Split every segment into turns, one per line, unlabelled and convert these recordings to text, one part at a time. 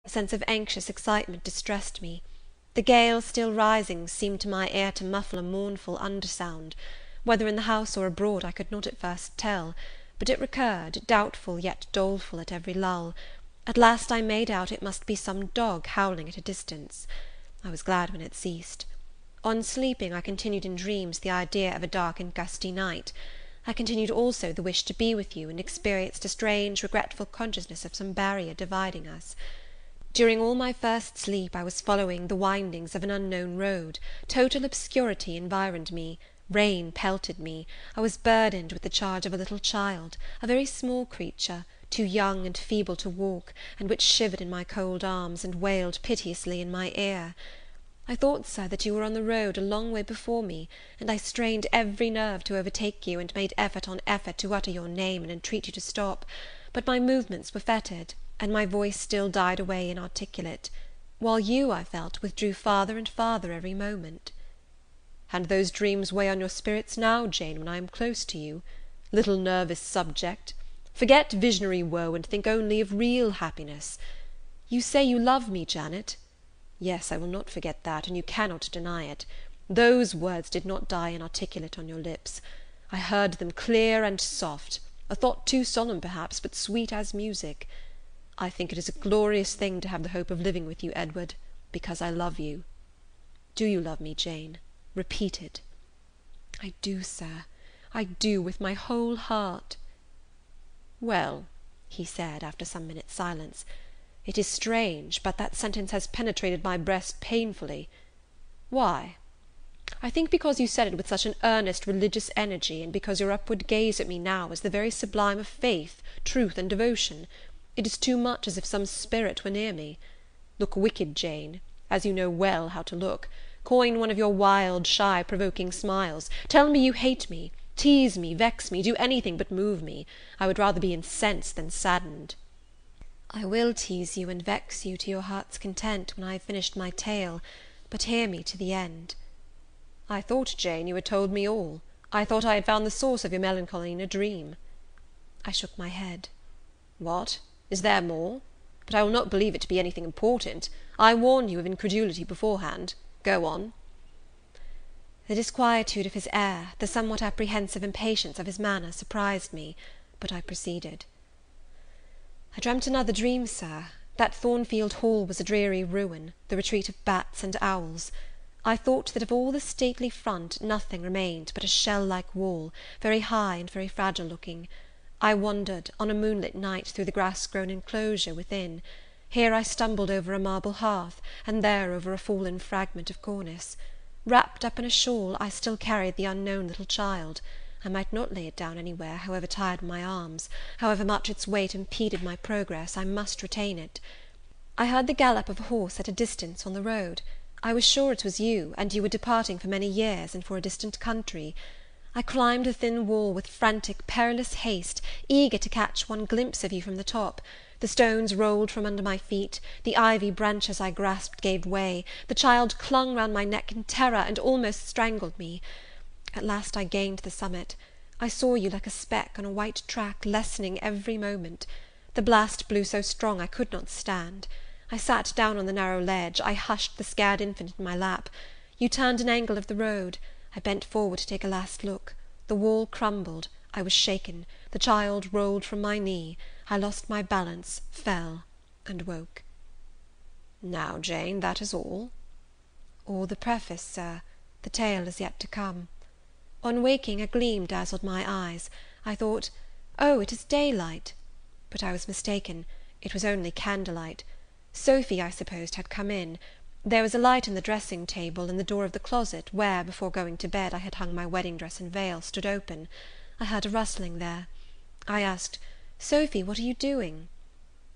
A sense of anxious excitement distressed me. The gale still rising seemed to my ear to muffle a mournful undersound. Whether in the house or abroad I could not at first tell, but it recurred, doubtful yet doleful at every lull. At last I made out it must be some dog howling at a distance. I was glad when it ceased. On sleeping, I continued in dreams the idea of a dark and gusty night. I continued also the wish to be with you, and experienced a strange, regretful consciousness of some barrier dividing us. During all my first sleep I was following the windings of an unknown road. Total obscurity environed me. Rain pelted me. I was burdened with the charge of a little child, a very small creature, too young and feeble to walk, and which shivered in my cold arms, and wailed piteously in my ear. I thought, sir, that you were on the road a long way before me, and I strained every nerve to overtake you, and made effort on effort to utter your name and entreat you to stop; but my movements were fettered, and my voice still died away inarticulate, while you, I felt, withdrew farther and farther every moment. And those dreams weigh on your spirits now, Jane, when I am close to you? Little nervous subject! Forget visionary woe, and think only of real happiness. You say you love me, Janet? Yes, I will not forget that, and you cannot deny it. Those words did not die inarticulate on your lips. I heard them clear and soft, a thought too solemn perhaps, but sweet as music. I think it is a glorious thing to have the hope of living with you, Edward, because I love you. Do you love me, Jane? Repeat it. I do, sir, I do, with my whole heart. Well, he said, after some minutes' silence, it is strange, but that sentence has penetrated my breast painfully. Why? I think because you said it with such an earnest religious energy, and because your upward gaze at me now is the very sublime of faith, truth, and devotion. It is too much as if some spirit were near me. Look wicked, Jane, as you know well how to look. Coin one of your wild, shy, provoking smiles. Tell me you hate me. Tease me, vex me, do anything but move me. I would rather be incensed than saddened. I will tease you and vex you to your heart's content when I have finished my tale, but hear me to the end. I thought, Jane, you had told me all. I thought I had found the source of your melancholy in a dream. I shook my head. What? Is there more? But I will not believe it to be anything important. I warn you of incredulity beforehand. Go on. The disquietude of his air, the somewhat apprehensive impatience of his manner, surprised me, but I proceeded. I dreamt another dream, sir. That Thornfield Hall was a dreary ruin, the retreat of bats and owls. I thought that of all the stately front nothing remained but a shell-like wall, very high and very fragile looking. I wandered, on a moonlit night, through the grass-grown enclosure within. Here I stumbled over a marble hearth, and there over a fallen fragment of cornice. Wrapped up in a shawl, I still carried the unknown little child. I might not lay it down anywhere, however tired my arms, however much its weight impeded my progress, I must retain it. I heard the gallop of a horse at a distance on the road. I was sure it was you, and you were departing for many years, and for a distant country. I climbed the thin wall with frantic, perilous haste, eager to catch one glimpse of you from the top. The stones rolled from under my feet, the ivy branches I grasped gave way, the child clung round my neck in terror, and almost strangled me. At last I gained the summit. I saw you like a speck on a white track, lessening every moment. The blast blew so strong I could not stand. I sat down on the narrow ledge. I hushed the scared infant in my lap. You turned an angle of the road. I bent forward to take a last look. The wall crumbled. I was shaken. The child rolled from my knee. I lost my balance, fell, and woke. Now, Jane, that is all? All the preface, sir. The tale is yet to come. On waking, a gleam dazzled my eyes. I thought, oh, it is daylight. But I was mistaken. It was only candlelight. Sophy, I supposed, had come in. There was a light in the dressing-table, and the door of the closet, where, before going to bed, I had hung my wedding dress and veil, stood open. I heard a rustling there. I asked, Sophy, what are you doing?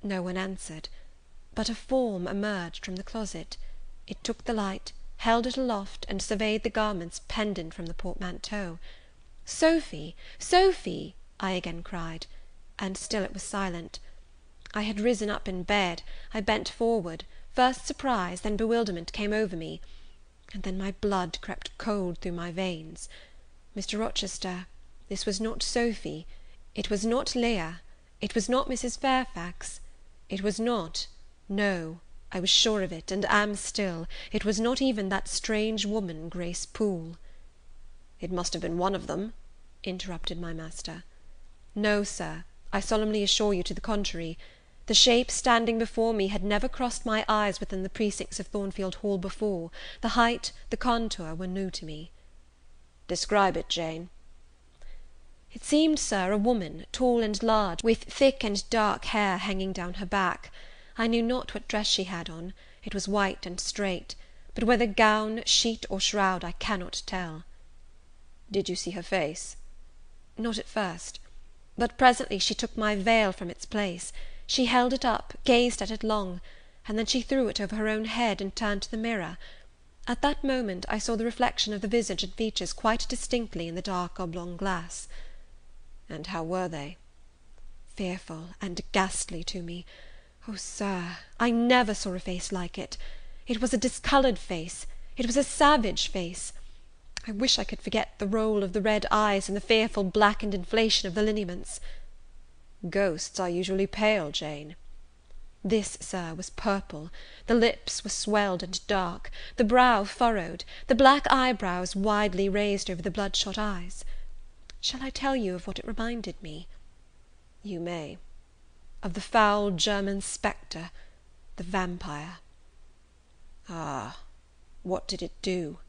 No one answered, but a form emerged from the closet. It took the light, held it aloft, and surveyed the garments pendant from the portmanteau. Sophy, Sophy, I again cried, and still it was silent. I had risen up in bed. I bent forward. First surprise, then bewilderment came over me, and then my blood crept cold through my veins. Mr. Rochester, this was not Sophy, it was not Leah, it was not Mrs. Fairfax, it was not No, I was sure of it, and am still. It was not even that strange woman, Grace Poole.
It must have been one of them, interrupted my master.
No, Sir, I solemnly assure you to the contrary. The shape standing before me had never crossed my eyes within the precincts of Thornfield Hall before. The height, the contour, were new to me.
Describe it, Jane.
It seemed, Sir, a woman, tall and large, with thick and dark hair hanging down her back. I knew not what dress she had on. It was white and straight; but whether gown, sheet, or shroud, I cannot tell.
Did you see her face?
Not at first; but presently she took my veil from its place. She held it up, gazed at it long, and then she threw it over her own head, and turned to the mirror. At that moment I saw the reflection of the visage and features quite distinctly in the dark oblong glass.
And how were they?
Fearful and ghastly to me. Oh, Sir, I never saw a face like it. It was a discoloured face. It was a savage face. I wish I could forget the roll of the red eyes and the fearful blackened inflation of the lineaments.
Ghosts are usually pale, Jane.
This, Sir, was purple. The lips were swelled and dark, the brow furrowed, the black eyebrows widely raised over the bloodshot eyes. Shall I tell you of what it reminded me?
You may.
Of the foul German spectre, the vampire.
Ah, what did it do?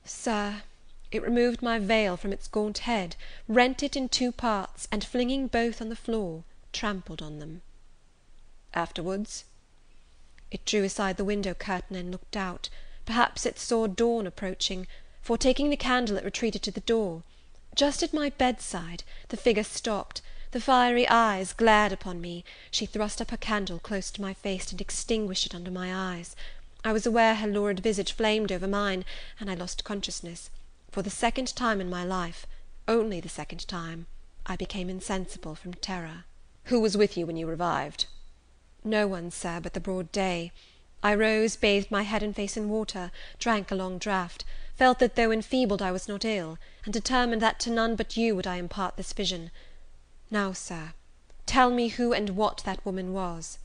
Sir, it removed my veil from its gaunt head, rent it in two parts, and flinging both on the floor, trampled on them.
Afterwards?
It drew aside the window curtain and looked out. Perhaps it saw dawn approaching, for, taking the candle, it retreated to the door. Just at my bedside, the figure stopped, the fiery eyes glared upon me. She thrust up her candle close to my face, and extinguished it under my eyes. I was aware her lurid visage flamed over mine, and I lost consciousness. For the second time in my life, only the second time, I became insensible from terror.
Who was with you when you revived?
No one, Sir, but the broad day. I rose, bathed my head and face in water, drank a long draught, felt that though enfeebled I was not ill, and determined that to none but you would I impart this vision. Now, Sir, tell me who and what that woman was.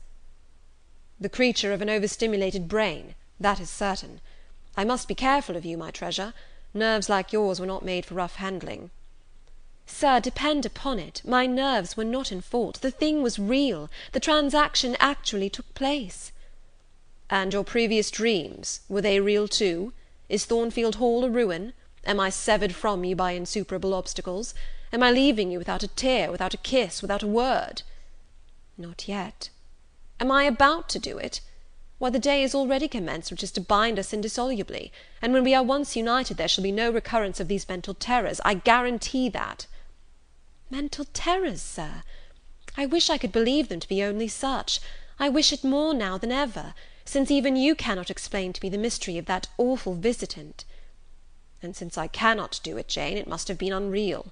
The creature of an overstimulated brain, that is certain. I must be careful of you, my treasure. Nerves like yours were not made for rough handling.
Sir, depend upon it, my nerves were not in fault. The thing was real. The transaction actually took place.
And your previous dreams, were they real too? Is Thornfield Hall a ruin? Am I severed from you by insuperable obstacles? Am I leaving you without a tear, without a kiss, without a word?
Not yet.
Am I about to do it? Why, the day is already commenced which is to bind us indissolubly, and when we are once united there shall be no recurrence of these mental terrors, I guarantee that.
Mental terrors, Sir? I wish I could believe them to be only such. I wish it more now than ever, since even you cannot explain to me the mystery of that awful visitant.
And since I cannot do it, Jane, it must have been unreal.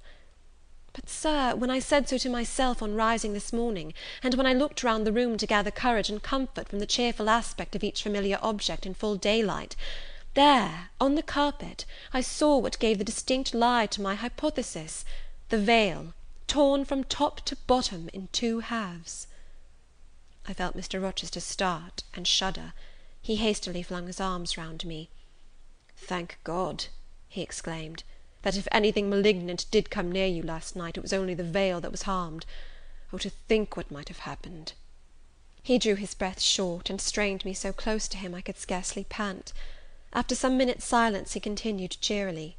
But, Sir, when I said so to myself on rising this morning, and when I looked round the room to gather courage and comfort from the cheerful aspect of each familiar object in full daylight, there, on the carpet, I saw what gave the distinct lie to my hypothesis, the veil, torn from top to bottom in two halves. I felt Mr. Rochester start and shudder. He hastily flung his arms round me.
"Thank God," he exclaimed, "that if anything malignant did come near you last night, it was only the veil that was harmed. Oh, to think what might have happened!"
He drew his breath short, and strained me so close to him I could scarcely pant. After some minutes' silence, he continued cheerily,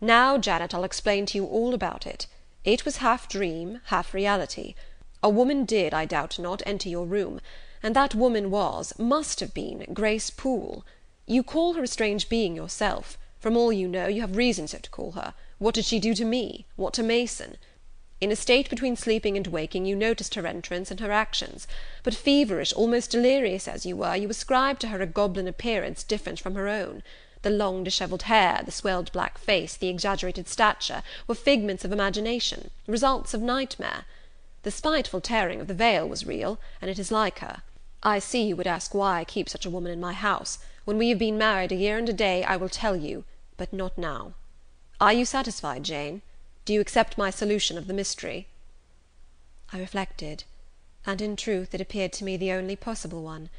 "Now, Janet, I'll explain to you all about it. It was half dream, half reality. A woman did, I doubt not, enter your room, and that woman must have been, Grace Poole. You call her a strange being yourself. From all you know, you have reason so to call her. What did she do to me? What to Mason? In a state between sleeping and waking, you noticed her entrance and her actions; but feverish, almost delirious as you were, you ascribed to her a goblin appearance different from her own. The long dishevelled hair, the swelled black face, the exaggerated stature, were figments of imagination, results of nightmare. The spiteful tearing of the veil was real, and it is like her. I see you would ask why I keep such a woman in my house. When we have been married a year and a day, I will tell you, but not now. Are you satisfied, Jane? Do you accept my solution of the mystery?"
I reflected. and in truth it appeared to me the only possible one.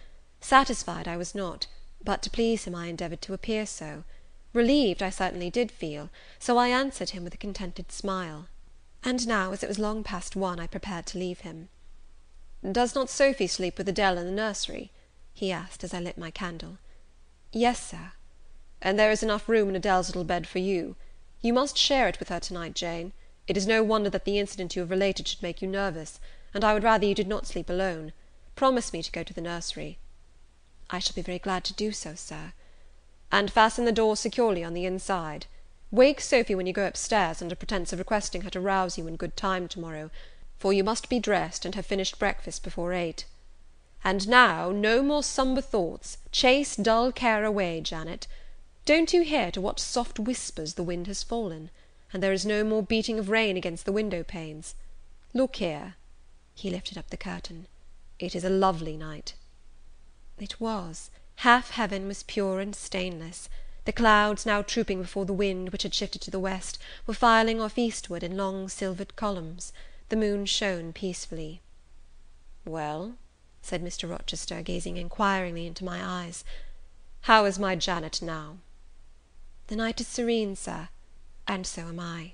Satisfied I was not, but to please him I endeavoured to appear so. Relieved I certainly did feel, so I answered him with a contented smile. And now, as it was long past 1, I prepared to leave him.
"Does not Sophy sleep with Adele in the nursery?"
he asked, as I lit my candle. "Yes, sir."
"And there is enough room in Adele's little bed for you. You must share it with her to-night, Jane. It is no wonder that the incident you have related should make you nervous, and I would rather you did not sleep alone. Promise me to go to the nursery."
"I shall be very glad to do so, sir."
"And fasten the door securely on the inside. Wake Sophy when you go upstairs, under pretence of requesting her to rouse you in good time to-morrow, for you must be dressed, and have finished breakfast before 8. And now, no more sombre thoughts. Chase dull care away, Janet. Don't you hear to what soft whispers the wind has fallen? And there is no more beating of rain against the window panes. Look here." He lifted up the curtain. "It is a lovely night."
It was. Half heaven was pure and stainless. The clouds, now trooping before the wind, which had shifted to the west, were filing off eastward in long silvered columns. The moon shone peacefully.
"Well?"
said Mr. Rochester, gazing inquiringly into my eyes.
"How is my Janet now?"
"The night is serene, sir, and so am I."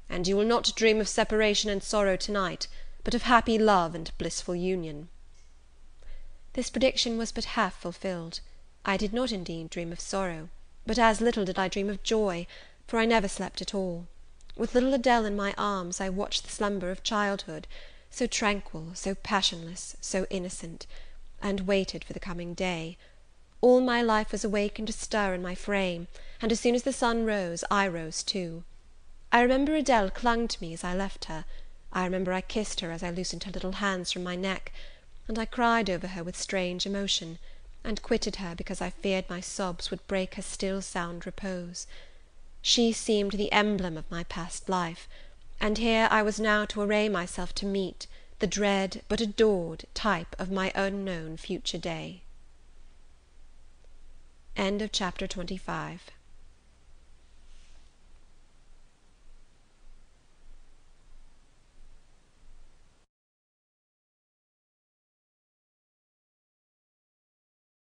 "And you will not dream of separation and sorrow to-night, but of happy love and blissful union?"
This prediction was but half fulfilled. I did not, indeed, dream of sorrow, but as little did I dream of joy, for I never slept at all. With little Adele in my arms, I watched the slumber of childhood, so tranquil, so passionless, so innocent, and waited for the coming day. All my life was awake and astir in my frame, and as soon as the sun rose, I rose too. I remember Adele clung to me as I left her. I remember I kissed her as I loosened her little hands from my neck, and I cried over her with strange emotion, and quitted her because I feared my sobs would break her still sound repose. She seemed the emblem of my past life, and here I was now to array myself to meet the dread but adored type of my unknown future day. End of Chapter 25.